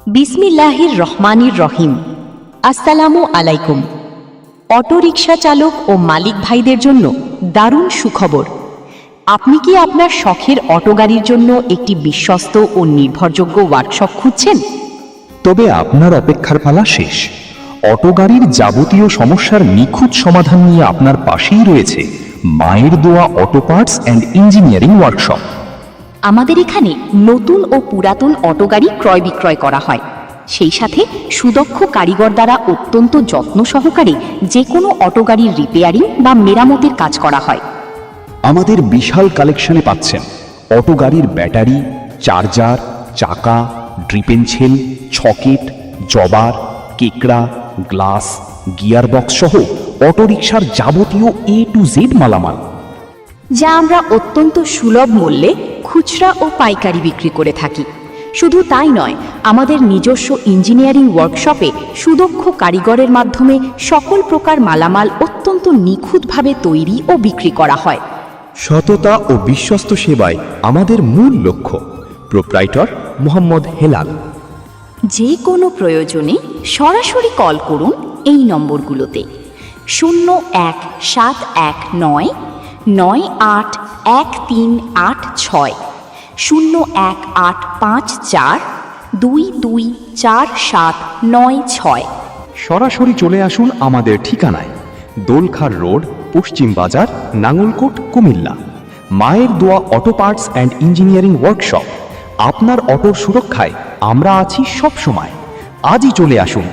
বিসমিল্লাহির রহমানির রহিম। আসসালামু আলাইকুম। অটোরিকশা চালক ও মালিক ভাইদের জন্য দারুণ সুখবর। আপনি কি আপনার শখের অটো গাড়ির জন্য একটি বিশ্বস্ত ও নির্ভরযোগ্য ওয়ার্কশপ খুঁজছেন? তবে আপনার অপেক্ষার পালা শেষ। অটো গাড়ির যাবতীয় সমস্যার নিখুঁত সমাধান নিয়ে আপনার পাশেই রয়েছে মায়ের দোয়া auto parts and engineering workshop. আমাদের এখানে নতুন ও পুরাতন অটো গাড়ি ক্রয় বিক্রয় করা হয়। সেই সাথে সুদক্ষ কারিগর দ্বারা অত্যন্ত যত্ন সহকারে যে কোনো অটো গাড়ির রিপেয়ারিং বা মেরামতের কাজ করা হয়। আমাদের বিশাল কালেকশনে পাচ্ছেন অটো গাড়ির ব্যাটারি, চার্জার, চাকা, ড্রিপেনছেল, ছকেট, জবার, কেকড়া, গ্লাস, গিয়ারবক্স সহ অটোরিকশার যাবতীয় A to Z মালামাল, যা আমরা অত্যন্ত সুলভ মূল্যে খুচরা ও পাইকারি বিক্রি করে থাকি। শুধু তাই নয়, আমাদের নিজস্ব ইঞ্জিনিয়ারিং ওয়ার্কশপে সুদক্ষ কারিগরের মাধ্যমে সকল প্রকার মালামাল অত্যন্ত নিখুঁতভাবে তৈরি ও বিক্রি করা হয়। সততা ও বিশ্বস্ত সেবায় আমাদের মূল লক্ষ্য। প্রোপ্রাইটর মোহাম্মদ হেলাল। যে কোনো প্রয়োজনে সরাসরি কল করুন এই নম্বরগুলোতে: 017893981386, 018542247996। সরাসরি চলে আসুন আমাদের ঠিকানায়, দোলখার রোড, পশ্চিম বাজার, নাঙ্গলকোট, কুমিল্লা। মায়ের দোয়া auto parts and engineering workshop. আপনার অটোর সুরক্ষায় আমরা আছি সব সময়। আজই চলে আসুন।